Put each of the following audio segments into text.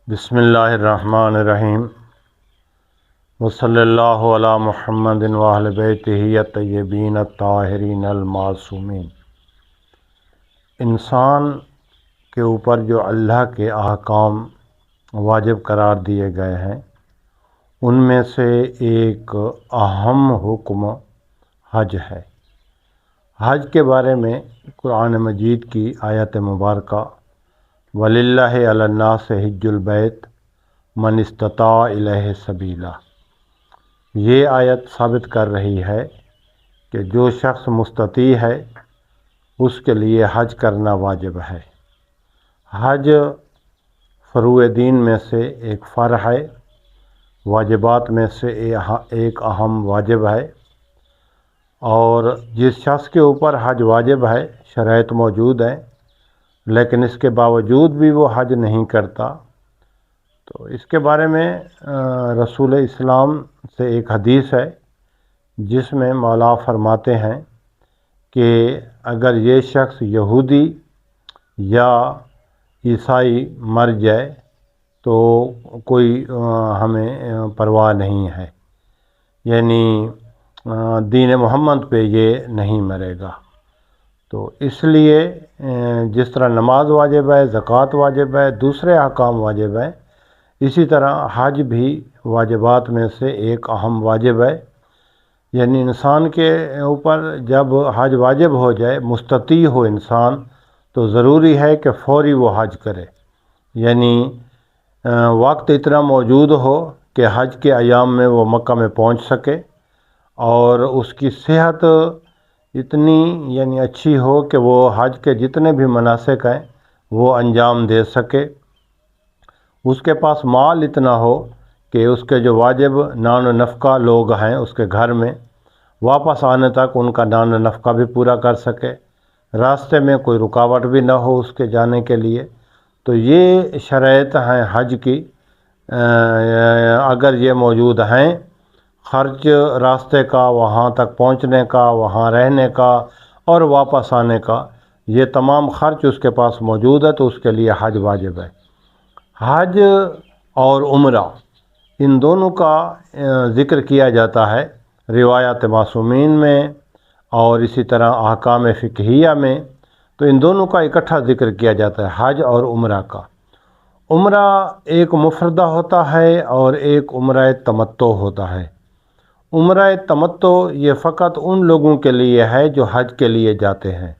بسم اللہ الرحمن الرحیم وصلی اللہ علی محمد واہل بیتہ الطیبین الطاہرین المعصومین۔ انسان کے اوپر جو اللہ کے احکام واجب قرار دیے گئے ہیں ان میں سے ایک اہم حکم حج ہے۔ حج کے بارے میں قرآن مجید کی آیت مبارکہ وَلِلَّهِ عَلَى النَّاسِ حِجُّ الْبَيْتِ مَنِ اسْتَطَاعَ إِلَيْهِ سَبِيلًا، یہ آیت ثابت کر رہی ہے کہ جو شخص مستطیع ہے اس کے لیے حج کرنا واجب ہے۔ حج فروع دین میں سے ایک فرع ہے، واجبات میں سے ایک اہم واجب ہے، اور جس شخص کے اوپر حج واجب ہے شرائط موجود ہیں لیکن اس کے باوجود بھی وہ حج نہیں کرتا، تو اس کے بارے میں رسول اسلام سے ایک حدیث ہے جس میں مولا فرماتے ہیں کہ اگر یہ شخص یہودی یا عیسائی مر جائے تو کوئی ہمیں پرواہ نہیں ہے، یعنی دین محمد پہ یہ نہیں مرے گا۔ تو اس لیے جس طرح نماز واجب ہے، زکوٰۃ واجب ہے، دوسرے احکام واجب ہیں، اسی طرح حج بھی واجبات میں سے ایک اہم واجب ہے۔ یعنی انسان کے اوپر جب حج واجب ہو جائے، مستطیع ہو انسان، تو ضروری ہے کہ فوری وہ حج کرے، یعنی وقت اتنا موجود ہو کہ حج کے ایام میں وہ مکہ میں پہنچ سکے، اور اس کی صحت اتنی اچھی ہو کہ وہ حج کے جتنے بھی مناسک ہیں وہ انجام دے سکے، اس کے پاس مال اتنا ہو کہ اس کے جو واجب نان و نفقہ لوگ ہیں اس کے گھر میں واپس آنے تک ان کا نان و نفقہ بھی پورا کر سکے، راستے میں کوئی رکاوٹ بھی نہ ہو اس کے جانے کے لیے۔ تو یہ شرائط ہیں حج کی، اگر یہ موجود ہیں، خرچ راستے کا، وہاں تک پہنچنے کا، وہاں رہنے کا اور واپس آنے کا، یہ تمام خرچ اس کے پاس موجود ہے تو اس کے لیے حج واجب ہے۔ حج اور عمرہ ان دونوں کا ذکر کیا جاتا ہے روایات معصومین میں اور اسی طرح احکام فقہیہ میں، تو ان دونوں کا اکٹھا ذکر کیا جاتا ہے، حج اور عمرہ کا۔ عمرہ ایک مفردہ ہوتا ہے اور ایک عمرہ تمتع ہوتا ہے۔ عمرہ تمتع یہ فقط ان لوگوں کے لیے ہے جو حج کے لیے جاتے ہیں۔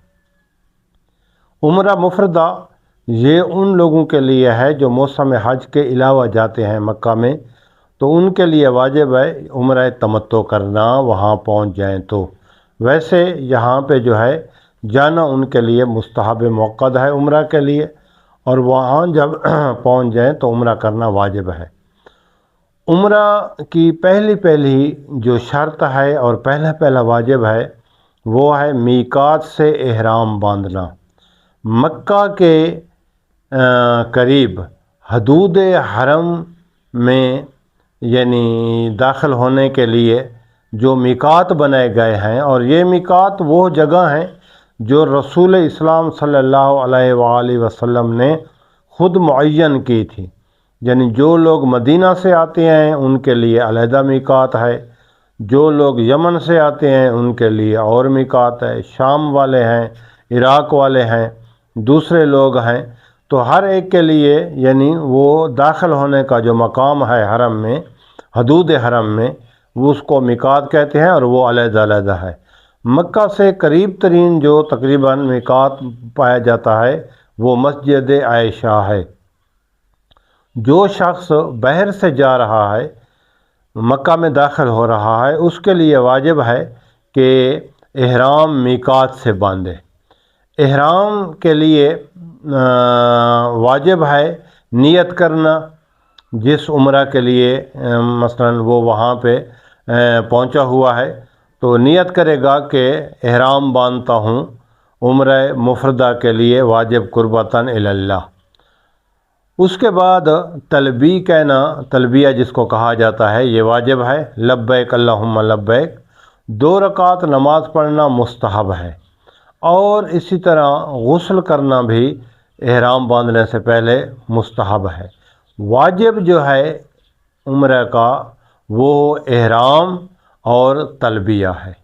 عمرہ مفردہ یہ ان لوگوں کے لیے ہے جو موسم حج کے علاوہ جاتے ہیں مکہ میں، تو ان کے لیے واجب ہے عمرہ تمتع کرنا وہاں پہنچ جائیں تو۔ ویسے یہاں پہ جو ہے جانا ان کے لیے مستحب موقد ہے عمرہ کے لیے، اور وہاں جب پہنچ جائیں تو عمرہ کرنا واجب ہے۔ عمرہ کی پہلی جو شرط ہے اور پہلا واجب ہے وہ ہے میقات سے احرام باندھنا۔ مکہ کے قریب حدود حرم میں داخل ہونے کے لیے جو میقات بنائے گئے ہیں، اور یہ میقات وہ جگہ ہیں جو رسول اسلام صلی اللہ علیہ وآلہ وسلم نے خود معین کی تھی، یعنی جو لوگ مدینہ سے آتے ہیں ان کے لیے علیحدہ میقات ہے، جو لوگ یمن سے آتے ہیں ان کے لیے اور میقات ہے، شام والے ہیں، عراق والے ہیں، دوسرے لوگ ہیں، تو ہر ایک کے لیے وہ داخل ہونے کا جو مقام ہے حرم میں، حدود حرم میں، وہ اس کو میقات کہتے ہیں اور وہ علیحدہ ہے۔ مکہ سے قریب ترین جو تقریباً میقات پایا جاتا ہے وہ مسجد عائشہ ہے۔ جو شخص باہر سے جا رہا ہے، مکہ میں داخل ہو رہا ہے، اس کے لیے واجب ہے کہ احرام میقات سے باندھے۔ احرام کے لیے واجب ہے نیت کرنا، جس عمرہ کے لیے مثلا وہ وہاں پہ پہنچا ہوا ہے تو نیت کرے گا کہ احرام باندھتا ہوں عمرہ مفردہ کے لیے واجب قربتاً الی اللہ۔ اس کے بعد تلبیہ کہنا، تلبیہ جس کو کہا جاتا ہے، یہ واجب ہے، لبیک اللہم لبیک۔ 2 رکعت نماز پڑھنا مستحب ہے، اور اسی طرح غسل کرنا بھی احرام باندھنے سے پہلے مستحب ہے۔ واجب جو ہے عمرہ کا وہ احرام اور تلبیہ ہے۔